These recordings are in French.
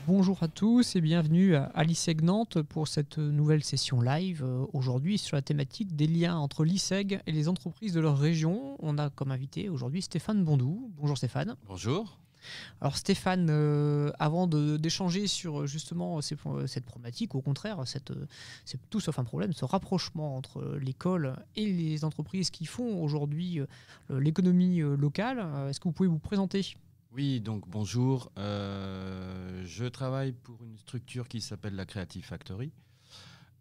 Bonjour à tous et bienvenue à l'ISEG Nantes pour cette nouvelle session live. Aujourd'hui sur la thématique des liens entre l'ISEG et les entreprises de leur région. On a comme invité aujourd'hui Stéphane Bondou. Bonjour Stéphane. Bonjour. Alors Stéphane, avant d'échanger sur justement cette problématique, au contraire, c'est tout sauf un problème, ce rapprochement entre l'école et les entreprises qui font aujourd'hui l'économie locale, est-ce que vous pouvez vous présenter ? Oui, donc bonjour. Je travaille pour une structure qui s'appelle la Creative Factory.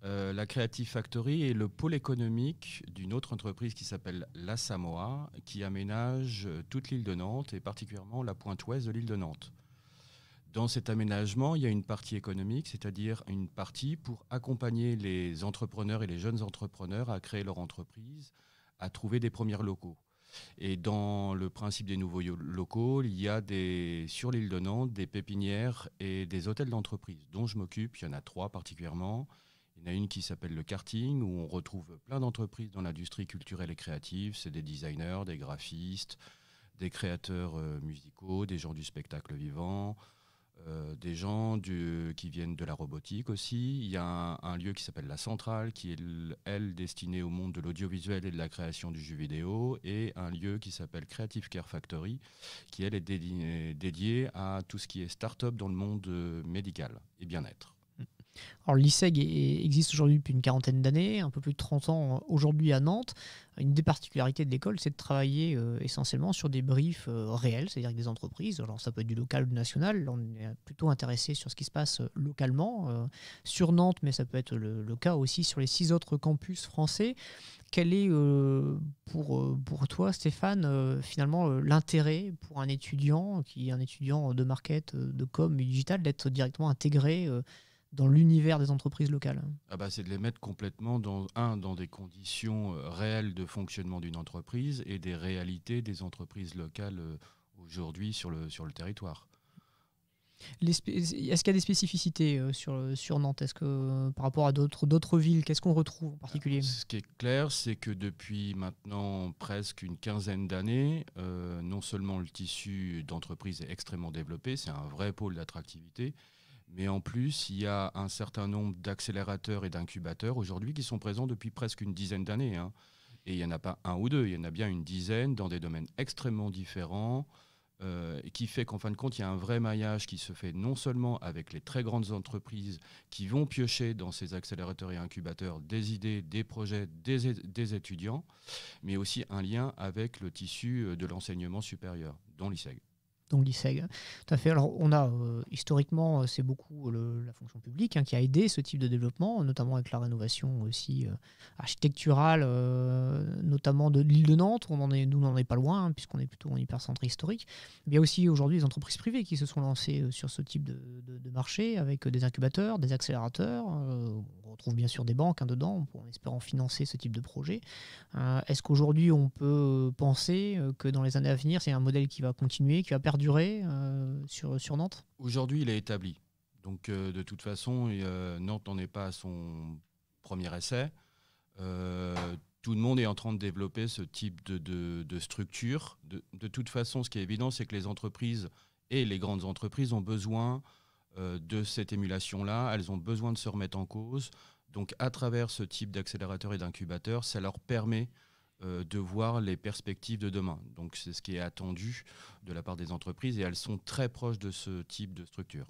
La Creative Factory est le pôle économique d'une autre entreprise qui s'appelle la Samoa, qui aménage toute l'île de Nantes et particulièrement la pointe ouest de l'île de Nantes. Dans cet aménagement, il y a une partie économique, c'est-à-dire une partie pour accompagner les entrepreneurs et les jeunes entrepreneurs à créer leur entreprise, à trouver des premiers locaux. Et dans le principe des nouveaux locaux, il y a sur l'île de Nantes des pépinières et des hôtels d'entreprise dont je m'occupe. Il y en a 3 particulièrement. Il y en a une qui s'appelle le Karting, où on retrouve plein d'entreprises dans l'industrie culturelle et créative. C'est des designers, des graphistes, des créateurs musicaux, des gens du spectacle vivant, des gens qui viennent de la robotique aussi. Il y a un lieu qui s'appelle La Centrale, qui est, elle, destinée au monde de l'audiovisuel et de la création du jeu vidéo, et un lieu qui s'appelle Creative Care Factory, qui, elle, est dédiée à tout ce qui est start-up dans le monde médical et bien-être. Alors l'ISEG existe aujourd'hui depuis une quarantaine d'années, un peu plus de 30 ans aujourd'hui à Nantes. Une des particularités de l'école, c'est de travailler essentiellement sur des briefs réels, c'est-à-dire avec des entreprises. Alors ça peut être du local ou du national. Là, on est plutôt intéressé sur ce qui se passe localement sur Nantes, mais ça peut être le cas aussi sur les 6 autres campus français. Quel est pour toi, Stéphane, finalement l'intérêt pour un étudiant qui est un étudiant de market, de com, et digital, d'être directement intégré dans l'univers des entreprises locales? C'est de les mettre complètement dans des conditions réelles de fonctionnement d'une entreprise et des réalités des entreprises locales aujourd'hui sur le territoire. Est-ce qu'il y a des spécificités sur Nantes? Est-ce que par rapport à d'autres villes, qu'est-ce qu'on retrouve en particulier? Ce qui est clair, c'est que depuis maintenant presque une quinzaine d'années, non seulement le tissu d'entreprise est extrêmement développé, c'est un vrai pôle d'attractivité, mais en plus, il y a un certain nombre d'accélérateurs et d'incubateurs aujourd'hui qui sont présents depuis presque une dizaine d'années. Et il n'y en a pas un ou deux, il y en a bien une dizaine dans des domaines extrêmement différents, qui fait qu'en fin de compte, il y a un vrai maillage qui se fait non seulement avec les très grandes entreprises qui vont piocher dans ces accélérateurs et incubateurs des idées, des projets, des étudiants, mais aussi un lien avec le tissu de l'enseignement supérieur, dont l'ISEG. Donc l'ISEG, tout à fait. Alors on a historiquement, c'est beaucoup la fonction publique qui a aidé ce type de développement, notamment avec la rénovation aussi architecturale, notamment de l'île de Nantes. Nous, on n'en est pas loin, puisqu'on est plutôt en hypercentre historique. Il y a aussi aujourd'hui des entreprises privées qui se sont lancées sur ce type de marché, avec des incubateurs, des accélérateurs. On retrouve bien sûr des banques dedans, en espérant financer ce type de projet. Est-ce qu'aujourd'hui on peut penser que dans les années à venir, c'est un modèle qui va continuer, qui va perdurer sur Nantes? Aujourd'hui, il est établi. Donc, de toute façon, Nantes n'en est pas à son premier essai. Tout le monde est en train de développer ce type de structure. De toute façon, ce qui est évident, c'est que les entreprises et les grandes entreprises ont besoin de cette émulation-là. Elles ont besoin de se remettre en cause. Donc, à travers ce type d'accélérateur et d'incubateur, ça leur permet de voir les perspectives de demain. Donc c'est ce qui est attendu de la part des entreprises et elles sont très proches de ce type de structure.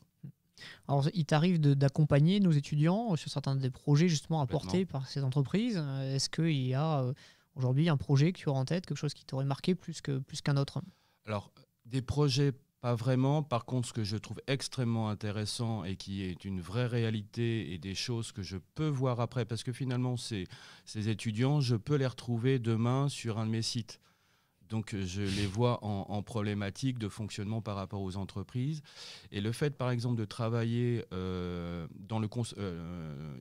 Alors il t'arrive d'accompagner nos étudiants sur certains des projets justement apportés par ces entreprises. Est-ce qu'il y a aujourd'hui un projet que tu auras en tête, quelque chose qui t'aurait marqué plus qu'un autre? Alors des projets, pas vraiment. Par contre, ce que je trouve extrêmement intéressant et qui est une vraie réalité et des choses que je peux voir après, parce que finalement, ces étudiants, je peux les retrouver demain sur un de mes sites. Donc, je les vois en problématique de fonctionnement par rapport aux entreprises. Et le fait, par exemple, de travailler dans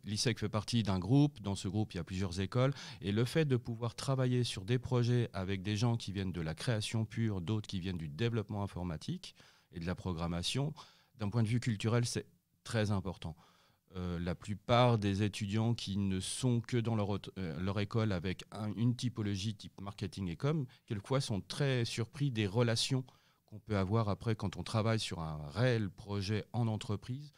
l'ISEG fait partie d'un groupe. Dans ce groupe, il y a plusieurs écoles. Et le fait de pouvoir travailler sur des projets avec des gens qui viennent de la création pure, d'autres qui viennent du développement informatique et de la programmation, d'un point de vue culturel, c'est très important. La plupart des étudiants qui ne sont que dans leur école avec une typologie type marketing et com, quelquefois sont très surpris des relations qu'on peut avoir après quand on travaille sur un réel projet en entreprise,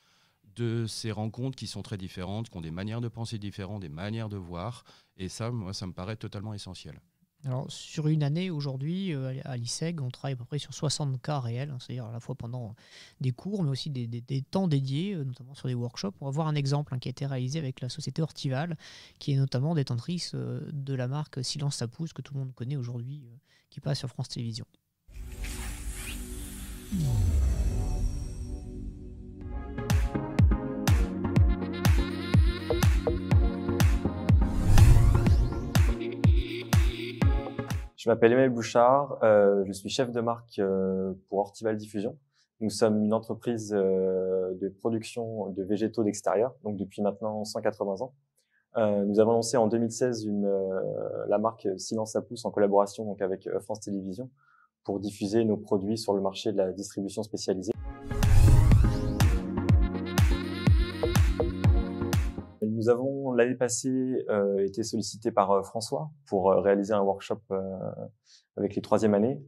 de ces rencontres qui sont très différentes, qui ont des manières de penser différentes, des manières de voir. Et ça, moi, ça me paraît totalement essentiel. Alors, sur une année, aujourd'hui, à l'ISEG, on travaille à peu près sur 60 cas réels, hein, c'est-à-dire à la fois pendant des cours, mais aussi des temps dédiés, notamment sur des workshops. On va voir un exemple qui a été réalisé avec la société Ortival, qui est notamment détentrice de la marque Silence ça pousse, que tout le monde connaît aujourd'hui, qui passe sur France Télévisions. Je m'appelle Emmanuel Bouchard, je suis chef de marque pour Ortival Diffusion. Nous sommes une entreprise de production de végétaux d'extérieur, donc depuis maintenant 180 ans. Nous avons lancé en 2016 la marque Silence ça pousse en collaboration donc avec France Télévisions pour diffuser nos produits sur le marché de la distribution spécialisée. Nous avons l'année passée été sollicités par François pour réaliser un workshop avec les 3e années.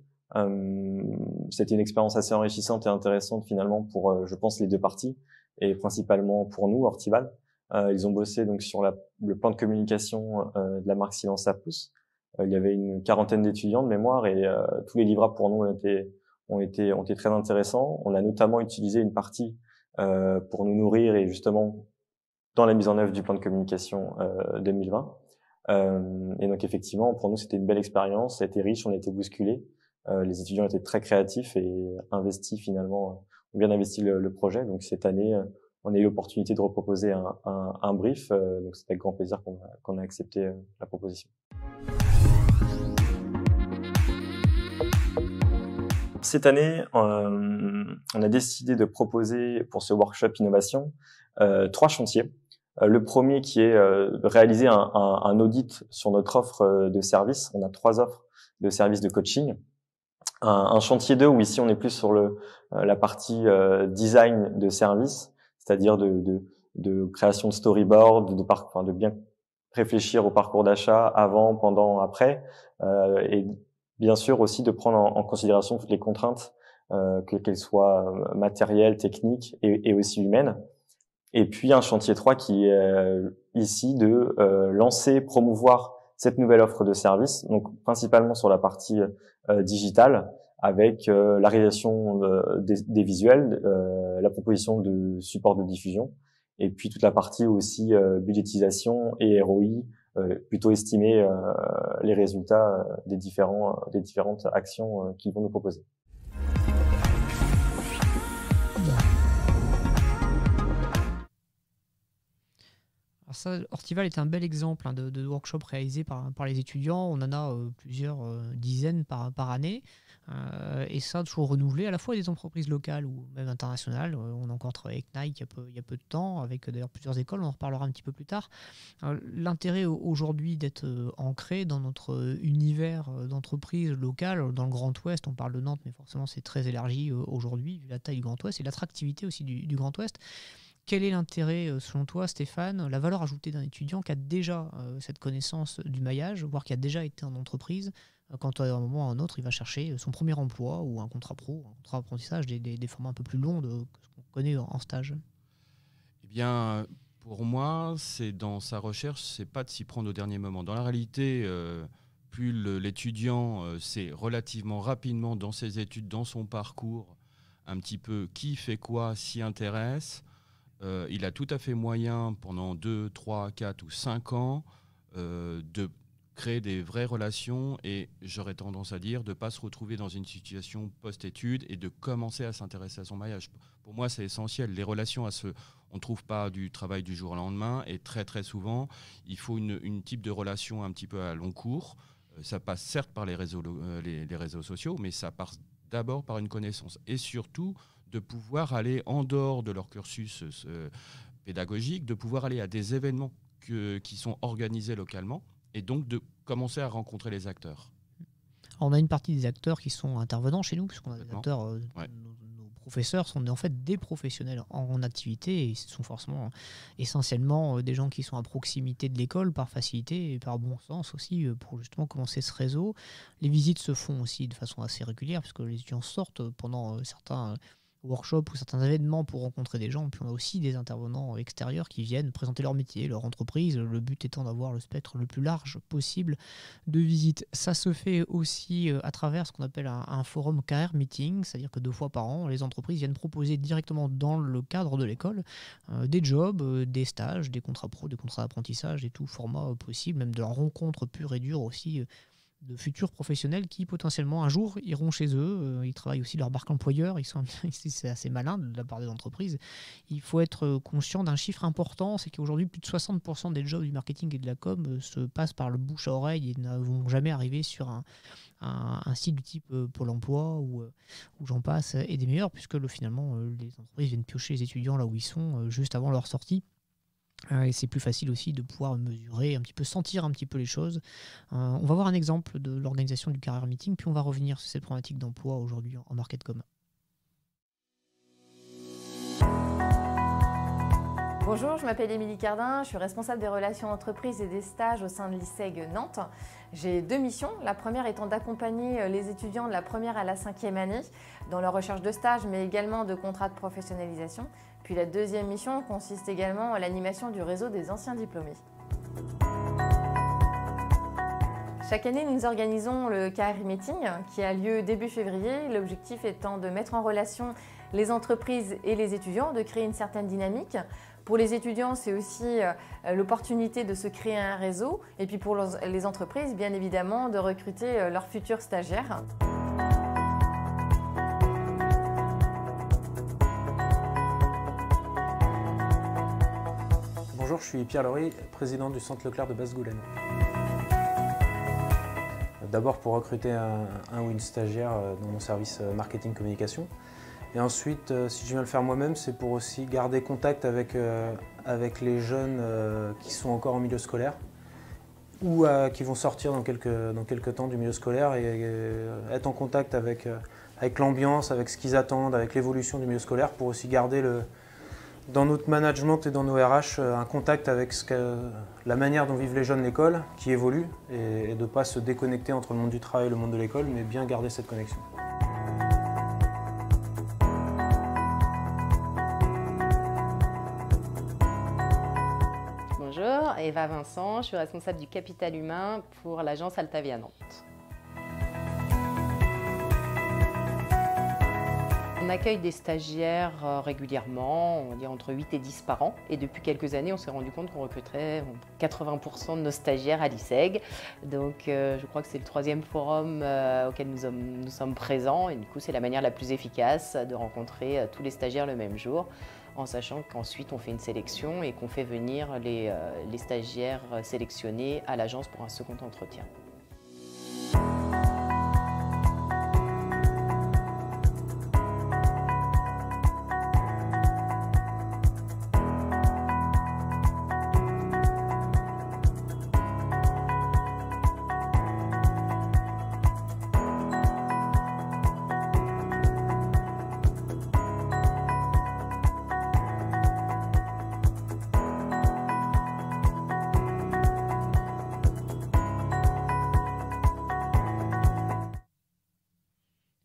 C'était une expérience assez enrichissante et intéressante finalement pour, je pense, les deux parties et principalement pour nous, Ortival. Ils ont bossé donc sur le plan de communication de la marque Silence ça pousse. Il y avait une 40aine d'étudiants de mémoire et tous les livrables pour nous ont été très intéressants. On a notamment utilisé une partie pour nous nourrir et justement dans la mise en œuvre du plan de communication 2020. Et donc effectivement, pour nous, c'était une belle expérience, ça a été riche, on a été bousculés. Les étudiants étaient très créatifs et investis finalement, ont bien investi le projet. Donc cette année, on a eu l'opportunité de reproposer un brief. Donc c'est avec grand plaisir qu'on a accepté la proposition. Cette année, on a décidé de proposer pour ce workshop innovation 3 chantiers. Le premier qui est réaliser un audit sur notre offre de services. On a 3 offres de services de coaching. Un chantier 2 où ici on est plus sur la partie design de service, c'est-à-dire de création de storyboard, de bien réfléchir au parcours d'achat avant, pendant, après, et bien sûr aussi de prendre en considération toutes les contraintes, qu'elles soient matérielles, techniques et aussi humaines. Et puis un chantier 3 qui est ici de lancer, promouvoir cette nouvelle offre de service, donc principalement sur la partie digitale, avec la réalisation des visuels, la proposition de support de diffusion, et puis toute la partie aussi budgétisation et ROI, plutôt estimer les résultats des différentes actions qu'ils vont nous proposer. Alors ça, Ortival est un bel exemple de workshop réalisé par les étudiants. On en a plusieurs dizaines par année. Et ça, toujours renouvelé à la fois des entreprises locales ou même internationales. On a encore travaillé avec Nike il y a peu de temps, avec d'ailleurs plusieurs écoles, on en reparlera un petit peu plus tard. L'intérêt aujourd'hui d'être ancré dans notre univers d'entreprise locale, dans le Grand Ouest, on parle de Nantes, mais forcément c'est très élargi aujourd'hui, vu la taille du Grand Ouest et l'attractivité aussi du Grand Ouest. Quel est l'intérêt, selon toi, Stéphane, la valeur ajoutée d'un étudiant qui a déjà cette connaissance du maillage, voire qui a déjà été en entreprise, quand à un moment ou à un autre, il va chercher son premier emploi ou un contrat pro, un contrat d'apprentissage, des formats un peu plus longs que ce qu'on connaît en stage? Eh bien, pour moi, c'est dans sa recherche, c'est pas de s'y prendre au dernier moment. Dans la réalité, plus l'étudiant sait relativement rapidement dans ses études, dans son parcours, un petit peu qui fait quoi, s'y intéresse, il a tout à fait moyen pendant 2, 3, 4 ou 5 ans de créer des vraies relations et j'aurais tendance à dire de ne pas se retrouver dans une situation post-études et de commencer à s'intéresser à son maillage. Pour moi, c'est essentiel. Les relations, on ne trouve pas du travail du jour au lendemain et très très souvent, il faut une type de relation un petit peu à long cours. Ça passe certes par les réseaux sociaux, mais ça passe d'abord par une connaissance et surtout de pouvoir aller en dehors de leur cursus pédagogique, de pouvoir aller à des événements qui sont organisés localement et donc de commencer à rencontrer les acteurs. Alors on a une partie des acteurs qui sont intervenants chez nous, puisqu'on a des acteurs Ouais. nos professeurs sont en fait des professionnels en activité, et ce sont forcément essentiellement des gens qui sont à proximité de l'école par facilité et par bon sens aussi pour justement commencer ce réseau. Les visites se font aussi de façon assez régulière puisque les étudiants sortent pendant certains workshops ou certains événements pour rencontrer des gens. Puis on a aussi des intervenants extérieurs qui viennent présenter leur métier, leur entreprise, le but étant d'avoir le spectre le plus large possible de visites. Ça se fait aussi à travers ce qu'on appelle un forum career meeting, c'est-à-dire que 2 fois par an, les entreprises viennent proposer directement dans le cadre de l'école des jobs, des stages, des contrats pro, des contrats d'apprentissage et tout format possible, même de la rencontre pure et dure aussi de futurs professionnels qui potentiellement un jour iront chez eux. Ils travaillent aussi leur marque employeur, c'est assez malin de la part des entreprises. Il faut être conscient d'un chiffre important, c'est qu'aujourd'hui plus de 60% des jobs du marketing et de la com se passent par le bouche à oreille et ne vont jamais arriver sur un site du type Pôle emploi ou j'en passe et des meilleurs, puisque finalement les entreprises viennent piocher les étudiants là où ils sont juste avant leur sortie. Et c'est plus facile aussi de pouvoir mesurer, un petit peu sentir un petit peu les choses. On va voir un exemple de l'organisation du career meeting, puis on va revenir sur cette problématique d'emploi aujourd'hui en marketcom. Bonjour, je m'appelle Émilie Cardin, je suis responsable des relations entreprises et des stages au sein de l'ISEG Nantes. J'ai 2 missions, la première étant d'accompagner les étudiants de la première à la 5e année dans leur recherche de stage, mais également de contrats de professionnalisation. Puis la deuxième mission consiste également à l'animation du réseau des anciens diplômés. Chaque année, nous organisons le Career Meeting qui a lieu début février, l'objectif étant de mettre en relation les entreprises et les étudiants, de créer une certaine dynamique. Pour les étudiants, c'est aussi l'opportunité de se créer un réseau, et puis pour les entreprises, bien évidemment, de recruter leurs futurs stagiaires. Bonjour, je suis Pierre Laurie, président du Centre Leclerc de Basse-Goulaine. D'abord pour recruter un ou une stagiaire dans mon service marketing communication. Et ensuite, si je viens le faire moi-même, c'est pour aussi garder contact avec les jeunes qui sont encore en milieu scolaire ou qui vont sortir dans quelques temps du milieu scolaire et être en contact avec l'ambiance, avec ce qu'ils attendent, avec l'évolution du milieu scolaire pour aussi garder dans notre management et dans nos RH, un contact avec la manière dont vivent les jeunes l'école, qui évolue, et de ne pas se déconnecter entre le monde du travail et le monde de l'école, mais bien garder cette connexion. Bonjour, Eva Vincent, je suis responsable du capital humain pour l'agence Altavia Nantes. On accueille des stagiaires régulièrement, on va dire entre 8 et 10 par an. Et depuis quelques années, on s'est rendu compte qu'on recruterait 80% de nos stagiaires à l'ISEG. Donc je crois que c'est le 3e forum auquel nous sommes présents. Et du coup, c'est la manière la plus efficace de rencontrer tous les stagiaires le même jour, en sachant qu'ensuite on fait une sélection et qu'on fait venir les stagiaires sélectionnés à l'agence pour un second entretien.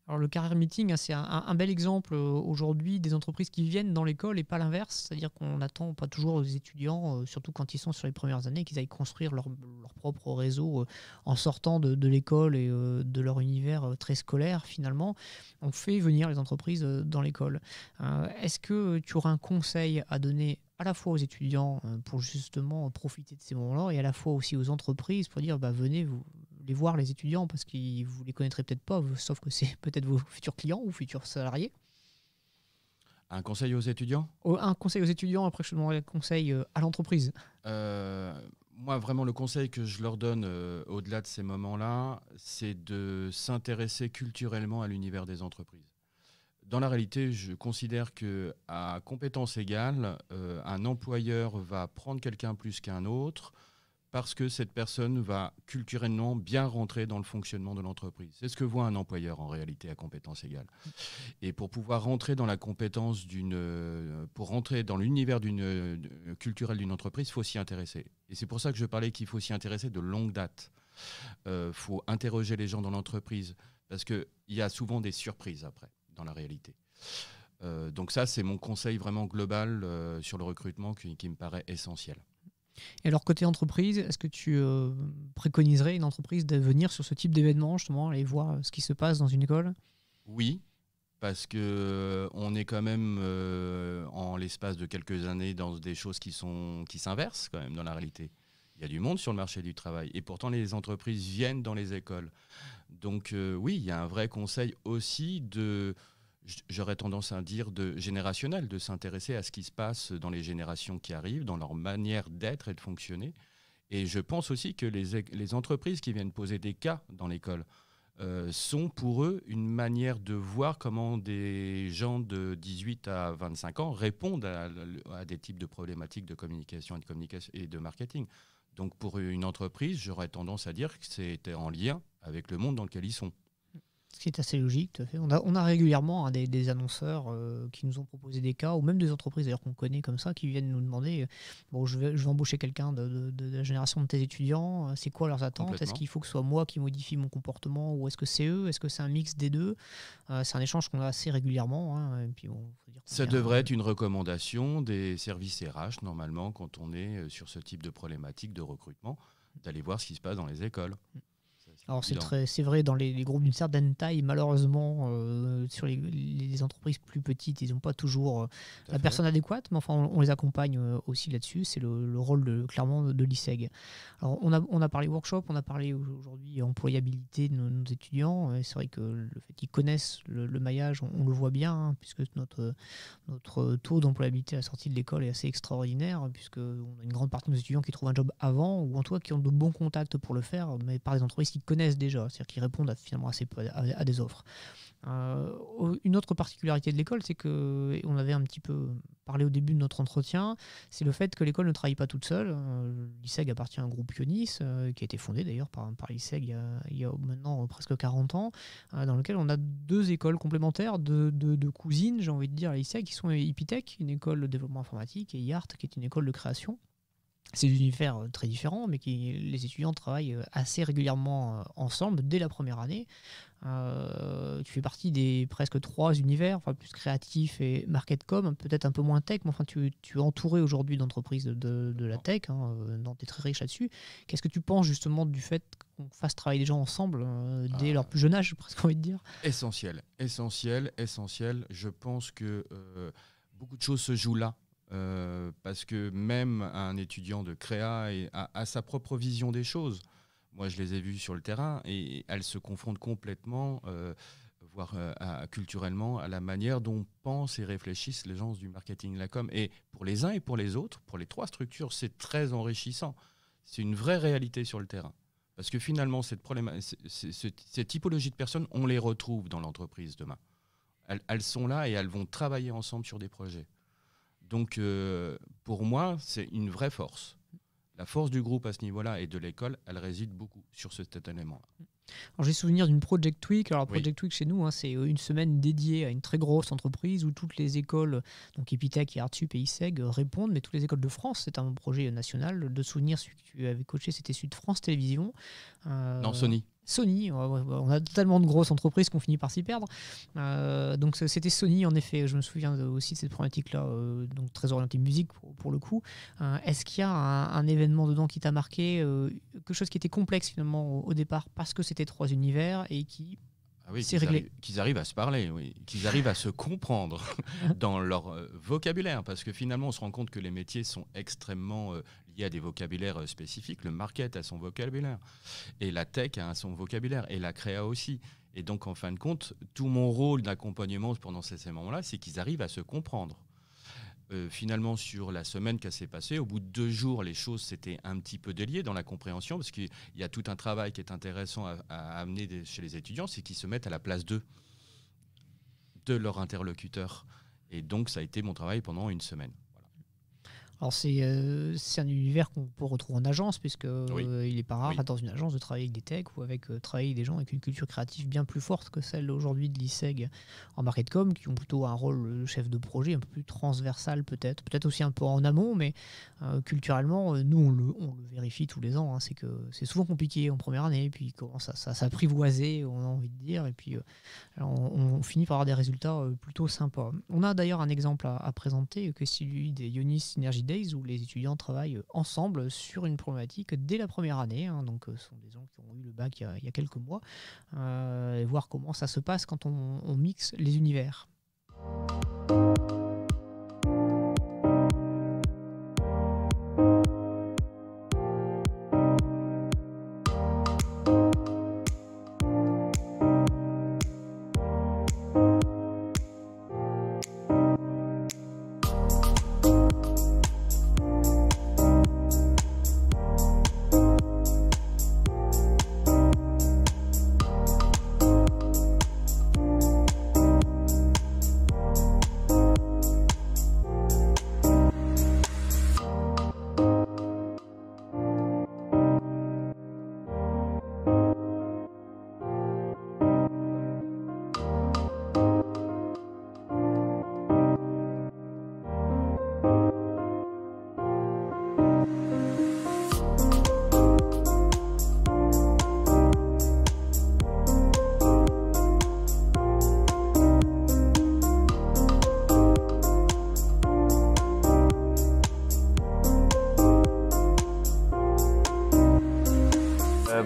Alors le career meeting, c'est un bel exemple aujourd'hui des entreprises qui viennent dans l'école et pas l'inverse. C'est-à-dire qu'on n'attend pas toujours aux étudiants, surtout quand ils sont sur les premières années, qu'ils aillent construire leur propre réseau en sortant de l'école et de leur univers très scolaire finalement. On fait venir les entreprises dans l'école. Est-ce que tu auras un conseil à donner à la fois aux étudiants pour justement profiter de ces moments-là et à la fois aussi aux entreprises pour dire venez les voir les étudiants parce que vous les connaîtrez peut-être pas, sauf que c'est peut-être vos futurs clients ou futurs salariés. Un conseil aux étudiants ? Un conseil aux étudiants, après je demanderai un conseil à l'entreprise. Moi, vraiment, le conseil que je leur donne au-delà de ces moments-là, c'est de s'intéresser culturellement à l'univers des entreprises. Dans la réalité, je considère qu'à compétences égales, un employeur va prendre quelqu'un plus qu'un autre parce que cette personne va culturellement bien rentrer dans le fonctionnement de l'entreprise. C'est ce que voit un employeur en réalité à compétences égales. Et pour pouvoir rentrer dans la compétence pour rentrer dans l'univers culturel d'une entreprise, il faut s'y intéresser. Et c'est pour ça que je parlais qu'il faut s'y intéresser de longue date. Faut interroger les gens dans l'entreprise parce qu'il y a souvent des surprises après dans la réalité. Donc ça, c'est mon conseil vraiment global sur le recrutement qui me paraît essentiel. Et alors, côté entreprise, est-ce que tu préconiserais une entreprise de venir sur ce type d'événement, justement, aller voir ce qui se passe dans une école ? Oui, parce qu'on est quand même, en l'espace de quelques années, dans des choses qui s'inversent quand même dans la réalité. Il y a du monde sur le marché du travail. Et pourtant, les entreprises viennent dans les écoles. Donc oui, il y a un vrai conseil aussi j'aurais tendance à dire générationnel, de s'intéresser à ce qui se passe dans les générations qui arrivent, dans leur manière d'être et de fonctionner. Et je pense aussi que les entreprises qui viennent poser des cas dans l'école sont pour eux une manière de voir comment des gens de 18 à 25 ans répondent à des types de problématiques de communication et de marketing. Donc pour une entreprise, j'aurais tendance à dire que c'était en lien avec le monde dans lequel ils sont. Ce qui est assez logique, tout à fait. On a régulièrement des annonceurs qui nous ont proposé des cas, ou même des entreprises d'ailleurs qu'on connaît comme ça, qui viennent nous demander bon, je vais embaucher quelqu'un de la génération de tes étudiants, c'est quoi leurs attentes ? Est-ce qu'il faut que ce soit moi qui modifie mon comportement, ou est-ce que c'est eux ? Est-ce que c'est un mix des deux ? C'est un échange qu'on a assez régulièrement. Hein, et puis, bon, faut dire ça devrait être une recommandation des services RH, normalement, quand on est sur ce type de problématique de recrutement, d'aller voir ce qui se passe dans les écoles. Alors c'est vrai, dans les groupes d'une certaine taille, malheureusement, sur les entreprises plus petites, ils n'ont pas toujours la personne adéquate, mais enfin on les accompagne aussi là-dessus. C'est le rôle clairement de l'ISEG. Alors on a parlé workshop, on a parlé aujourd'hui employabilité de nos étudiants. Et c'est vrai que le fait qu'ils connaissent le maillage, on le voit bien, hein, puisque notre taux d'employabilité à la sortie de l'école est assez extraordinaire, puisqu'on a une grande partie de nos étudiants qui trouvent un job avant, ou en tout cas qui ont de bons contacts pour le faire, mais par des entreprises qui connaissent déjà, c'est-à-dire qui répondent finalement assez peu à des offres. Une autre particularité de l'école, c'est que, et on avait un petit peu parlé au début de notre entretien, c'est le fait que l'école ne travaille pas toute seule. L'ISEG appartient à un groupe Ionis, qui a été fondé d'ailleurs par l'ISEG il y a maintenant presque 40 ans, dans lequel on a deux écoles complémentaires de cousines, j'ai envie de dire, à l'ISEG, qui sont Epitech, une école de développement informatique, et IART, qui est une école de création. C'est des univers très différents, mais les étudiants travaillent assez régulièrement ensemble dès la première année. Tu fais partie des presque 3 univers, enfin plus créatif et marketcom, peut-être un peu moins tech, mais enfin tu es entouré aujourd'hui d'entreprises de la tech, hein, tu es très riche là-dessus. Qu'est-ce que tu penses justement du fait qu'on fasse travailler les gens ensemble dès leur plus jeune âge, j'ai presque envie de dire ? Essentiel. Je pense que beaucoup de choses se jouent là. Parce que même un étudiant de créa a sa propre vision des choses. Moi, je les ai vues sur le terrain et elles se confrontent complètement, voire culturellement, à la manière dont pensent et réfléchissent les gens du marketing, la com. Et pour les uns et pour les autres, pour les 3 structures, c'est très enrichissant. C'est une vraie réalité sur le terrain. Parce que finalement, ces typologies de personnes, on les retrouve dans l'entreprise demain. Elles sont là et elles vont travailler ensemble sur des projets. Donc, pour moi, c'est une vraie force. La force du groupe à ce niveau-là et de l'école, elle réside beaucoup sur cet élément. Alors, j'ai souvenir d'une Project Week. Alors, Project Week, chez nous, hein, c'est une semaine dédiée à une très grosse entreprise où toutes les écoles, donc Epitech, Artsup et ISEG, répondent, mais toutes les écoles de France, c'est un projet national. De souvenir, celui que tu avais coaché, c'était celui de France Télévisions. Non, Sony. On a tellement de grosses entreprises qu'on finit par s'y perdre. Donc c'était Sony, en effet. Je me souviens aussi de cette problématique-là, donc très orientée musique pour le coup. Est-ce qu'il y a un événement dedans qui t'a marqué, quelque chose qui était complexe finalement au départ parce que c'était 3 univers et qui s'est réglé ? Qu'ils arrivent à se parler, oui. Qu'ils arrivent à se comprendre dans leur vocabulaire, parce que finalement on se rend compte que les métiers sont extrêmement liés à des vocabulaires spécifiques. Le market a son vocabulaire, et la tech a son vocabulaire, et la créa aussi. Et donc en fin de compte, tout mon rôle d'accompagnement pendant ces moments-là, c'est qu'ils arrivent à se comprendre. Finalement, sur la semaine qui s'est passée, au bout de 2 jours, les choses s'étaient un petit peu déliées dans la compréhension, parce qu'il y a tout un travail qui est intéressant à amener chez les étudiants, c'est qu'ils se mettent à la place de leur interlocuteur. Et donc, ça a été mon travail pendant 1 semaine. Voilà. Alors c'est un univers qu'on peut retrouver en agence, puisque il n'est pas rare dans une agence de travailler avec des techs ou travailler avec des gens avec une culture créative bien plus forte que celle aujourd'hui de l'ISEG en marketcom, qui ont plutôt un rôle de chef de projet un peu plus transversal peut-être aussi un peu en amont, mais culturellement, nous on le vérifie tous les ans, hein, c'est que c'est souvent compliqué en première année, puis commence à s'apprivoiser, on a envie de dire, et puis on finit par avoir des résultats plutôt sympas. On a d'ailleurs un exemple à présenter, que c'est celui des Ionis Synergy Days, où les étudiants travaillent ensemble sur une problématique dès la première année. Hein, donc ce sont des gens qui ont eu le bac il y a quelques mois, et voir comment ça se passe quand on mixe les univers.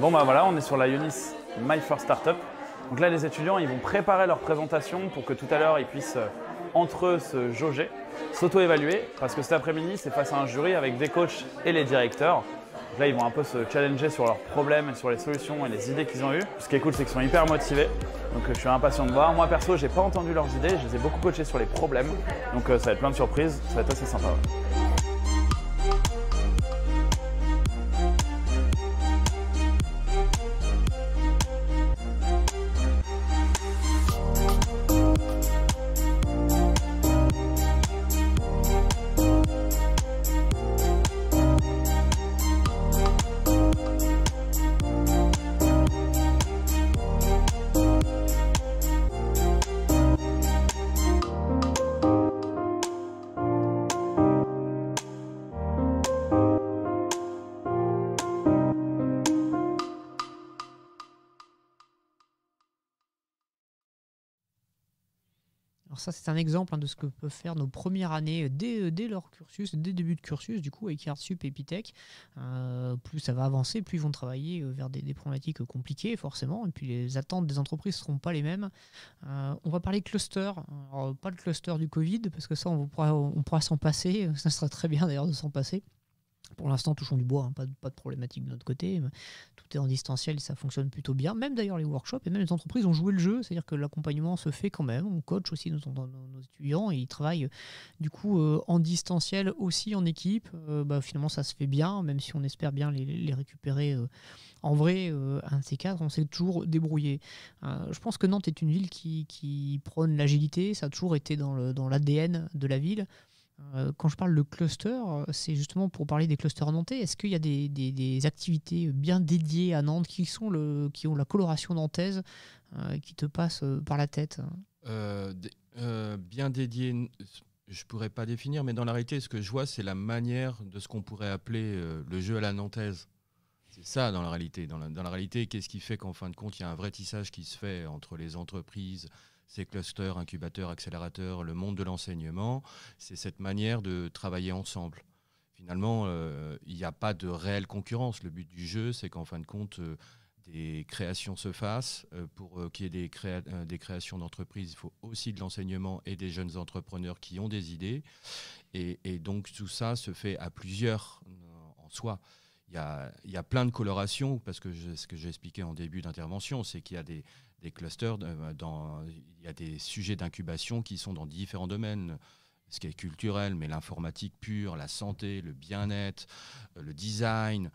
Bon bah voilà, on est sur la Ionis My First Startup. Donc là les étudiants ils vont préparer leur présentation pour que tout à l'heure ils puissent entre eux se jauger, s'auto-évaluer, parce que cet après-midi c'est face à un jury avec des coachs et les directeurs. Donc là ils vont un peu se challenger sur leurs problèmes, sur les solutions et les idées qu'ils ont eues. Ce qui est cool c'est qu'ils sont hyper motivés, donc je suis impatient de voir. Moi perso j'ai pas entendu leurs idées, je les ai beaucoup coachés sur les problèmes, donc ça va être plein de surprises, ça va être assez sympa. Ouais. Alors ça, c'est un exemple de ce que peuvent faire nos premières années dès leur cursus, dès le début de cursus, du coup, avec Artsup et Epitech. Plus ça va avancer, plus ils vont travailler vers des problématiques compliquées, forcément, et puis les attentes des entreprises ne seront pas les mêmes. On va parler cluster. Alors, pas le cluster du Covid, parce que ça, on pourra s'en passer. Ça serait très bien, d'ailleurs, de s'en passer. Pour l'instant, touchons du bois, hein, pas de problématique de notre côté. Tout est en distanciel et ça fonctionne plutôt bien. Même d'ailleurs, les workshops et même les entreprises ont joué le jeu. C'est-à-dire que l'accompagnement se fait quand même. On coach aussi nos étudiants et ils travaillent du coup en distanciel, aussi en équipe. Finalement, ça se fait bien, même si on espère bien les récupérer en vrai. Un de ces quatre, on s'est toujours débrouillé. Je pense que Nantes est une ville qui prône l'agilité. Ça a toujours été dans l'ADN de la ville. Quand je parle de cluster, c'est justement pour parler des clusters nantais. Est-ce qu'il y a des activités bien dédiées à Nantes qui ont la coloration nantaise qui te passent par la tête? Bien dédiées, je ne pourrais pas définir, mais dans la réalité, ce que je vois, c'est la manière de ce qu'on pourrait appeler le jeu à la nantaise. C'est ça dans la réalité. Dans la réalité, qu'est-ce qui fait qu'en fin de compte, il y a un vrai tissage qui se fait entre les entreprises, ces clusters, incubateurs, accélérateurs, le monde de l'enseignement? C'est cette manière de travailler ensemble. Finalement, il n'y a pas de réelle concurrence. Le but du jeu, c'est qu'en fin de compte, des créations se fassent. Pour qu'il y ait des créations d'entreprises, il faut aussi de l'enseignement et des jeunes entrepreneurs qui ont des idées. Et donc, tout ça se fait à plusieurs en soi. Il y a plein de colorations, parce que ce que j'ai expliqué en début d'intervention, c'est qu'il y a des clusters, il y a des sujets d'incubation qui sont dans différents domaines, ce qui est culturel, mais l'informatique pure, la santé, le bien-être, le design,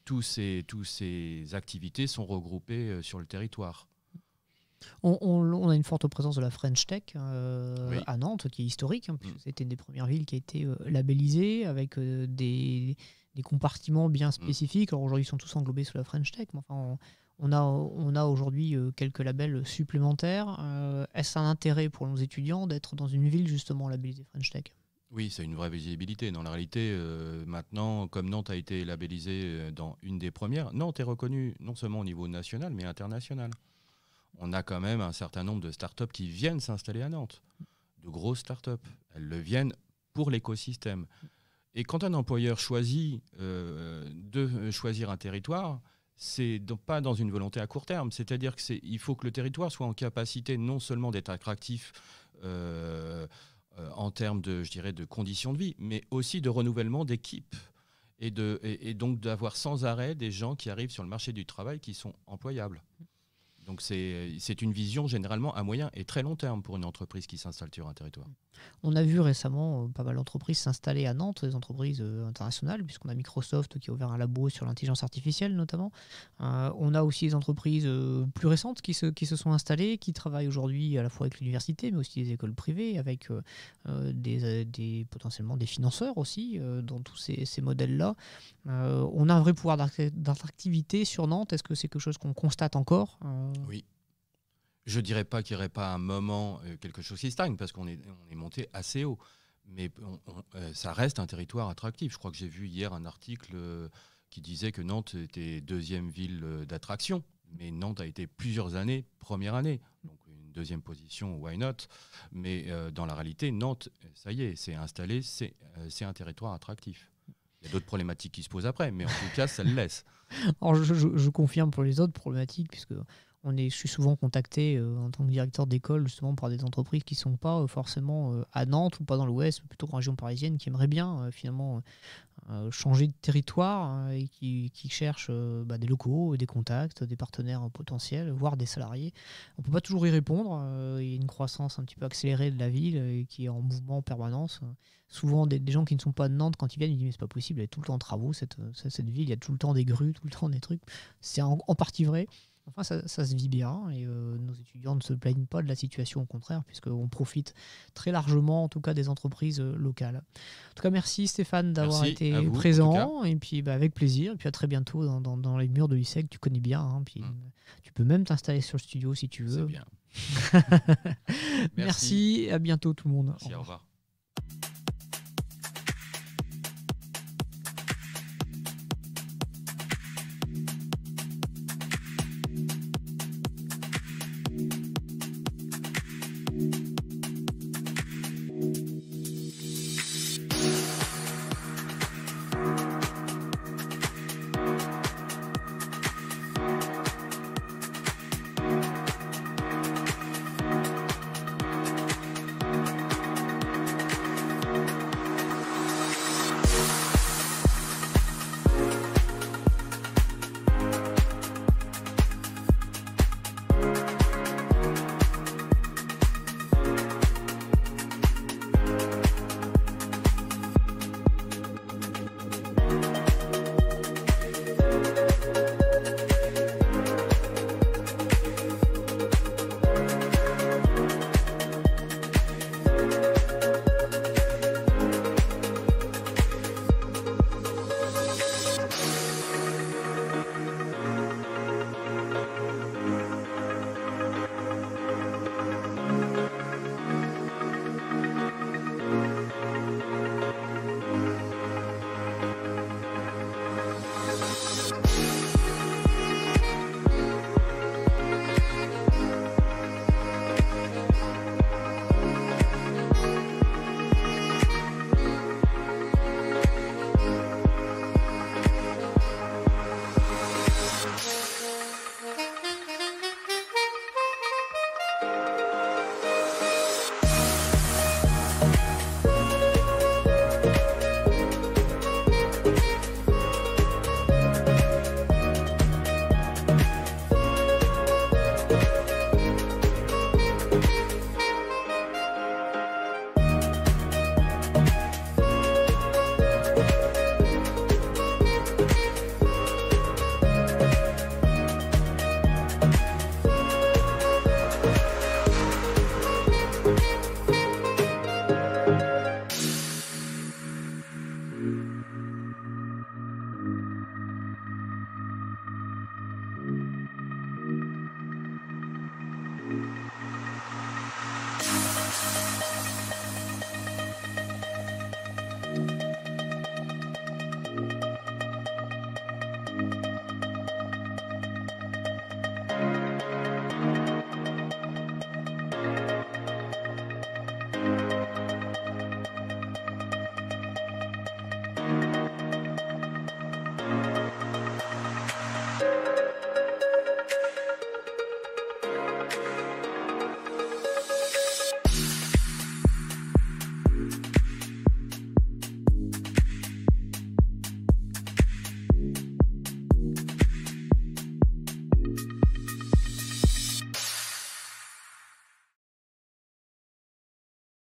toutes ces activités sont regroupées sur le territoire. On a une forte présence de la French Tech Oui. à Nantes, qui est historique, puisque Mm. c'était une des premières villes qui a été labellisée avec des compartiments bien spécifiques. Alors aujourd'hui, ils sont tous englobés sous la French Tech, mais enfin, on a aujourd'hui quelques labels supplémentaires. Est-ce un intérêt pour nos étudiants d'être dans une ville justement labellisée French Tech? Oui, c'est une vraie visibilité. Dans la réalité, maintenant, comme Nantes a été labellisée dans une des premières, Nantes est reconnue non seulement au niveau national, mais international. On a quand même un certain nombre de startups qui viennent s'installer à Nantes, de grosses startups. Elles le viennent pour l'écosystème. Et quand un employeur choisit de choisir un territoire, c'est pas dans une volonté à court terme. C'est-à-dire qu'il faut que le territoire soit en capacité non seulement d'être attractif en termes de, je dirais, de conditions de vie, mais aussi de renouvellement d'équipes et donc d'avoir sans arrêt des gens qui arrivent sur le marché du travail qui sont employables. Donc c'est une vision généralement à moyen et très long terme pour une entreprise qui s'installe sur un territoire. On a vu récemment pas mal d'entreprises s'installer à Nantes, des entreprises internationales, puisqu'on a Microsoft qui a ouvert un labo sur l'intelligence artificielle notamment. On a aussi des entreprises plus récentes qui se sont installées, qui travaillent aujourd'hui à la fois avec l'université, mais aussi des écoles privées, avec potentiellement des financeurs aussi dans tous ces modèles-là. On a un vrai pouvoir d'attractivité sur Nantes. Est-ce que c'est quelque chose qu'on constate encore? Oui. Je ne dirais pas qu'il n'y aurait pas un moment, quelque chose qui stagne, parce qu'on est monté assez haut. Mais ça reste un territoire attractif. Je crois que j'ai vu hier un article qui disait que Nantes était deuxième ville d'attraction. Mais Nantes a été plusieurs années première année. Donc une deuxième position, why not? Mais dans la réalité, Nantes, ça y est, c'est installé, c'est un territoire attractif. Il y a d'autres problématiques qui se posent après, mais en tout cas, ça le laisse. Alors je confirme pour les autres problématiques, puisque je suis souvent contacté en tant que directeur d'école justement par des entreprises qui ne sont pas forcément à Nantes ou pas dans l'Ouest, plutôt en région parisienne, qui aimeraient bien finalement changer de territoire et qui cherchent des locaux, des contacts, des partenaires potentiels, voire des salariés. On ne peut pas toujours y répondre. Il y a une croissance un petit peu accélérée de la ville qui est en mouvement en permanence. Souvent, des gens qui ne sont pas de Nantes, quand ils viennent, ils disent mais c'est pas possible, il y a tout le temps de travaux, cette ville, il y a tout le temps des grues, tout le temps des trucs. C'est en partie vrai. Enfin, ça se vit bien et nos étudiants ne se plaignent pas de la situation, au contraire, puisqu'on profite très largement, en tout cas, des entreprises locales. En tout cas, merci Stéphane d'avoir été à vous, présent, et puis avec plaisir, et puis à très bientôt dans les murs de l'ISEG, tu connais bien, hein, puis tu peux même t'installer sur le studio si tu veux. C'est bien. Merci, à bientôt tout le monde. Merci, au revoir.